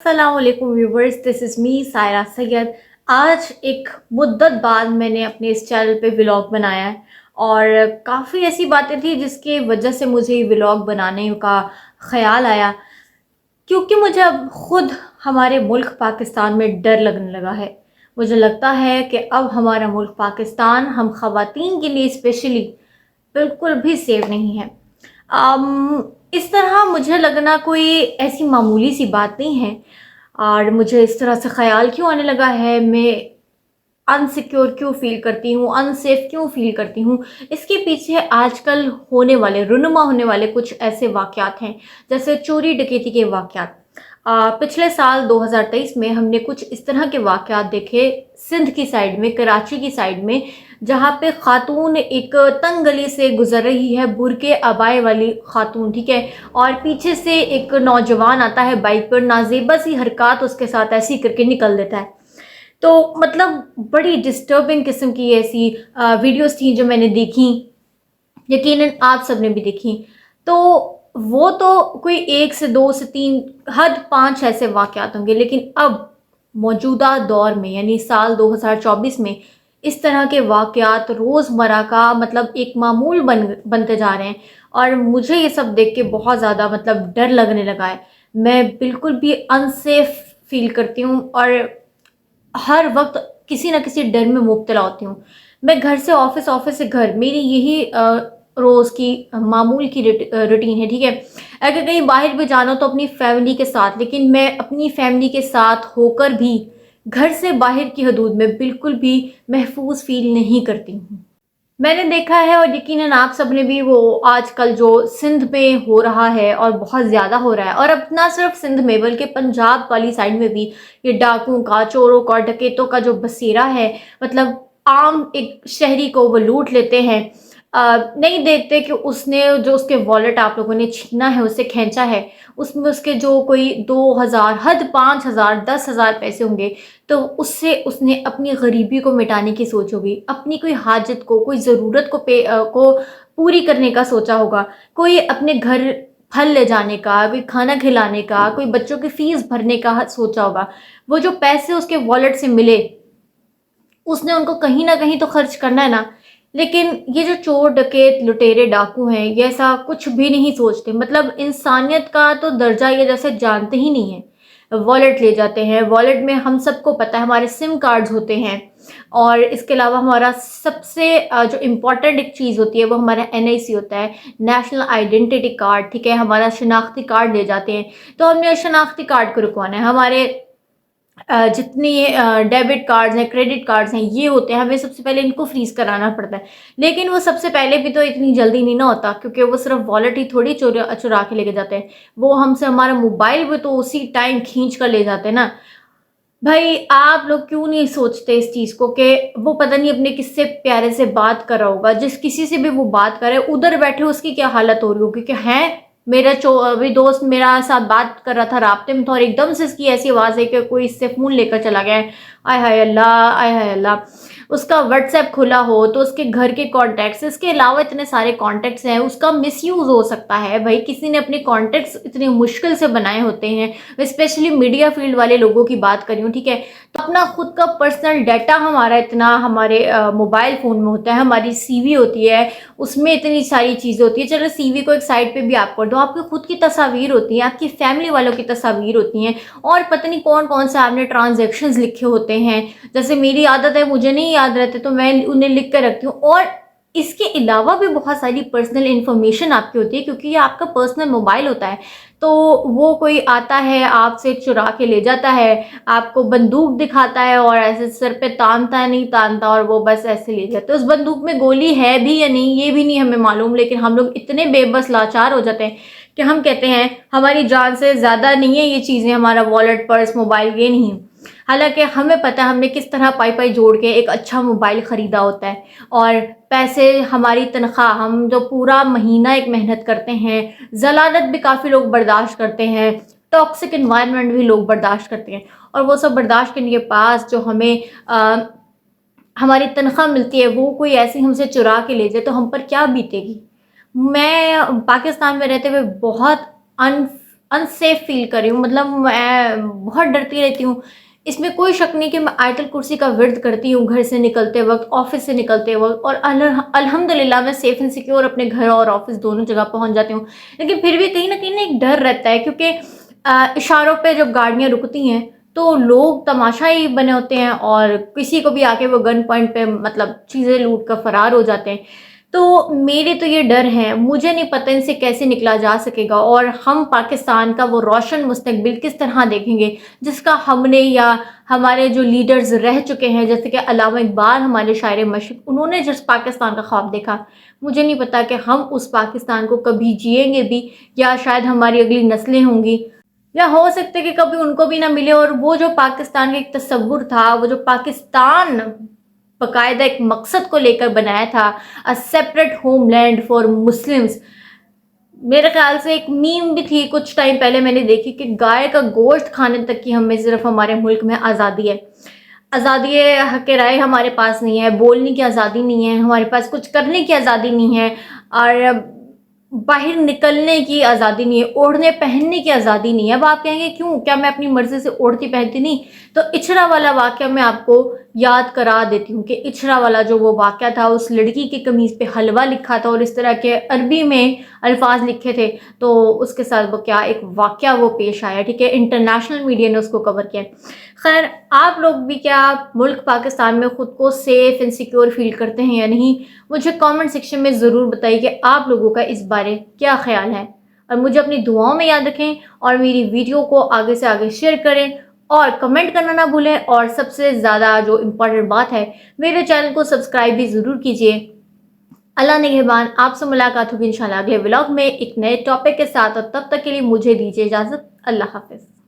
अस्सलाम वालेकुम viewers, this is me Saira Syed. आज एक मुद्दत बाद मैंने अपने इस चैनल पे व्लॉग बनाया है और काफ़ी ऐसी बातें थी जिसकी वजह से मुझे ये व्लॉग बनाने का ख़्याल आया, क्योंकि मुझे अब ख़ुद हमारे मुल्क पाकिस्तान में डर लगने लगा है। मुझे लगता है कि अब हमारा मुल्क पाकिस्तान हम ख़वातीन के लिए स्पेशली बिल्कुल भी सेफ नहीं है। इस तरह मुझे लगना कोई ऐसी मामूली सी बात नहीं है। और मुझे इस तरह से ख़्याल क्यों आने लगा है, मैं अनसिक्योर क्यों फ़ील करती हूँ, अनसेफ क्यों फ़ील करती हूँ, इसके पीछे आजकल होने वाले रुनुमा होने वाले कुछ ऐसे वाक़यात हैं, जैसे चोरी डकैती के वाक़यात। पिछले साल 2023 में हमने कुछ इस तरह के वाक़यात देखे सिंध की साइड में, कराची की साइड में, जहाँ पे ख़ातून एक तंग गली से गुज़र रही है, बुर्के अबाए वाली ख़ातून, ठीक है, और पीछे से एक नौजवान आता है बाइक पर, नाज़ेबा सी हरकत उसके साथ ऐसी करके निकल देता है। तो मतलब बड़ी डिस्टर्बिंग किस्म की ऐसी वीडियोस थी जो मैंने देखी, यकीनन आप सब ने भी देखी। तो वो तो कोई 1 से 2 से 3 हद 5 ऐसे वाक़यात होंगे, लेकिन अब मौजूदा दौर में यानी साल 2024 में इस तरह के वाक़यात रोज़मर्रा का मतलब एक मामूल बनते जा रहे हैं और मुझे ये सब देख के बहुत ज़्यादा मतलब डर लगने लगा है। मैं बिल्कुल भी अनसेफ फ़ील करती हूँ और हर वक्त किसी न किसी डर में मुब्तला होती हूँ। मैं घर से ऑफ़िस, ऑफ़िस से घर, मेरी यही रोज़ की मामूल की रूटीन है, ठीक है। अगर कहीं बाहर भी जाना हो तो अपनी फ़ैमिली के साथ, लेकिन मैं अपनी फ़ैमिली के साथ होकर भी घर से बाहर की हदूद में बिल्कुल भी महफूज़ फ़ील नहीं करती हूँ। मैंने देखा है और यकीनन आप सब ने भी, वो आजकल जो सिंध में हो रहा है और बहुत ज़्यादा हो रहा है, और अब ना सिर्फ सिंध में बल्कि पंजाब वाली साइड में भी ये डाकुओं का, चोरों का, डकैतों का जो बसेरा है, मतलब आम एक शहरी को वो लूट लेते हैं। नहीं देखते कि उसने जो उसके वॉलेट आप लोगों ने छीना है, उससे खींचा है, उसमें उसके जो कोई 2000 हद 5000 10,000 पैसे होंगे, तो उससे उसने अपनी गरीबी को मिटाने की सोच होगी, अपनी कोई हाजत को, कोई ज़रूरत को पूरी करने का सोचा होगा, कोई अपने घर फल ले जाने का, कोई खाना खिलाने का, कोई बच्चों की फ़ीस भरने का सोचा होगा। वो जो पैसे उसके वॉलेट से मिले, उसने उनको कहीं न कहीं तो खर्च करना है ना। लेकिन ये जो चोर, डकैत, लुटेरे, डाकू हैं, ये ऐसा कुछ भी नहीं सोचते, मतलब इंसानियत का तो दर्जा ये जैसे जानते ही नहीं हैं। वॉलेट ले जाते हैं, वॉलेट में हम सबको पता है हमारे सिम कार्ड्स होते हैं, और इसके अलावा हमारा सबसे जो इम्पोर्टेंट एक चीज़ होती है वो हमारा एनआईसी होता है, नेशनल आइडेंटिटी कार्ड, ठीक है, हमारा शनाख्ती कार्ड ले जाते हैं। तो हमने शनाख्ती कार्ड को रुकवाना है, हमारे जितनी डेबिट कार्ड्स हैं, क्रेडिट कार्ड्स हैं, ये होते हैं, हमें सबसे पहले इनको फ्रीज़ कराना पड़ता है। लेकिन वो सबसे पहले भी तो इतनी जल्दी नहीं ना होता, क्योंकि वो सिर्फ़ वॉलेट ही थोड़ी चुरा चुरा के लेके जाते हैं। वो हमसे हमारा मोबाइल भी तो उसी टाइम खींच कर ले जाते हैं ना। भाई आप लोग क्यों नहीं सोचते इस चीज़ को कि वो पता नहीं अपने किससे प्यारे से बात कर रहा होगा, जिस किसी से भी वो बात करे, उधर बैठे उसकी क्या हालत हो रही होगी कि हैं, मेरा अभी दोस्त मेरा साथ बात कर रहा था, राब्ते में था, और एकदम से इसकी ऐसी आवाज़ है कि कोई इससे फ़ोन लेकर चला गया है। आय हाय अल्लाह! आय हाय अल्लाह! उसका व्हाट्सएप खुला हो तो उसके घर के कॉन्टैक्ट्स, इसके अलावा इतने सारे कॉन्टैक्ट्स हैं, उसका मिसयूज़ हो सकता है। भाई किसी ने अपने कॉन्टैक्ट्स इतने मुश्किल से बनाए होते हैं, स्पेशली मीडिया फील्ड वाले लोगों की बात कर रही हूँ, ठीक है। तो अपना खुद का पर्सनल डाटा हमारा इतना हमारे मोबाइल फ़ोन में होता है, हमारी सीवी होती है, उसमें इतनी सारी चीज़ें होती है। चलो सीवी को एक साइड पे भी आप कर दो, आपकी खुद की तस्वीर होती है, आपकी फैमिली वालों की तस्वीर होती हैं, और पता नहीं कौन-कौन से आपने ट्रांज़ैक्शंस लिखे होते हैं। जैसे मेरी आदत है, मुझे नहीं याद रहते तो मैं उन्हें लिख कर रखती हूँ, और इसके अलावा भी बहुत सारी पर्सनल इन्फॉर्मेशन आपकी होती है, क्योंकि ये आपका पर्सनल मोबाइल होता है। तो वो कोई आता है, आपसे चुरा के ले जाता है, आपको बंदूक दिखाता है और ऐसे सर पे तानता है, नहीं तानता, और वो बस ऐसे ले जाते हैं। उस बंदूक में गोली है भी या नहीं ये भी नहीं हमें मालूम, लेकिन हम लोग इतने बेबस लाचार हो जाते हैं कि हम कहते हैं हमारी जान से ज़्यादा नहीं है ये चीज़ें, हमारा वॉलेट, पर्स, मोबाइल, ये नहीं। हालाँकि हमें पता है हमने किस तरह पाई-पाई जोड़ के एक अच्छा मोबाइल ख़रीदा होता है, और पैसे, हमारी तनख्वाह, हम जो पूरा महीना एक मेहनत करते हैं, ज़लालत भी काफ़ी लोग बर्दाश्त करते हैं, टॉक्सिक एनवायरनमेंट भी लोग बर्दाश्त करते हैं, और वो सब बर्दाश्त करने के पास जो हमें हमारी तनख्वाह मिलती है, वो कोई ऐसे हमसे चुरा के ले जाए तो हम पर क्या बीतेगी। मैं पाकिस्तान में रहते हुए बहुत अनसेफ फील कर रही हूँ, मतलब मैं बहुत डरती रहती हूँ। इसमें कोई शक नहीं कि मैं आयतुल कुर्सी का विर्द करती हूँ घर से निकलते वक़्त, ऑफ़िस से निकलते वक़्त, और अल्हम्दुलिल्लाह मैं सेफ़ एंड सिक्योर अपने घर और ऑफ़िस दोनों जगह पहुँच जाती हूँ। लेकिन फिर भी कहीं न कहीं ना एक डर रहता है, क्योंकि इशारों पे जब गाड़ियाँ रुकती हैं तो लोग तमाशाई बने होते हैं और किसी को भी आके वो गन पॉइंट पे मतलब चीज़ें लूट कर फ़रार हो जाते हैं। तो मेरे तो ये डर हैं, मुझे नहीं पता इनसे कैसे निकला जा सकेगा, और हम पाकिस्तान का वो रोशन मुस्तकबिल किस तरह देखेंगे जिसका हमने या हमारे जो लीडर्स रह चुके हैं, जैसे कि अल्लामा इकबाल हमारे शायर मशरक़, उन्होंने जिस पाकिस्तान का ख्वाब देखा, मुझे नहीं पता कि हम उस पाकिस्तान को कभी जिएंगे भी, या शायद हमारी अगली नस्लें होंगी, या हो सकता है कि कभी उनको भी ना मिले। और वो जो पाकिस्तान का एक तसव्वुर था, वो जो पाकिस्तान बाकायदा एक मकसद को लेकर बनाया था, a separate homeland for Muslims, मेरे ख्याल से एक मीम भी थी कुछ टाइम पहले मैंने देखी कि गाय का गोश्त खाने तक की हमें सिर्फ हमारे मुल्क में आज़ादी है। आज़ादी है, हक़ राय हमारे पास नहीं है, बोलने की आज़ादी नहीं है, हमारे पास कुछ करने की आज़ादी नहीं है, और बाहर निकलने की आज़ादी नहीं है, ओढ़ने पहनने की आज़ादी नहीं है। अब आप कहेंगे क्यों? क्या मैं अपनी मर्ज़ी से ओढ़ती पहनती नहीं? तो इछरा वाला वाक़या मैं आपको याद करा देती हूँ कि इछरा वाला जो वो वाक़या था, उस लड़की की कमीज़ पे हलवा लिखा था और इस तरह के अरबी में अल्फाज लिखे थे, तो उसके साथ वो क्या एक वाक़या वो पेश आया, ठीक है? इंटरनेशनल मीडिया ने उसको कवर किया। खैर, आप लोग भी क्या मुल्क पाकिस्तान में ख़ुद को सेफ़ एंड सिक्योर फ़ील करते हैं या नहीं? मुझे कमेंट सेक्शन में ज़रूर बताइए कि आप लोगों का इस बारे क्या ख़्याल है, और मुझे अपनी दुआओं में याद रखें, और मेरी वीडियो को आगे से आगे शेयर करें और कमेंट करना ना भूलें, और सबसे ज़्यादा जो इम्पोर्टेंट बात है, मेरे चैनल को सब्सक्राइब भी ज़रूर कीजिए। अल्लाह निगहबान, आपसे मुलाकात होगी इंशाल्लाह अगले व्लॉग में एक नए टॉपिक के साथ, और तब तक के लिए मुझे दीजिए इजाज़त। अल्लाह हाफ़िज़।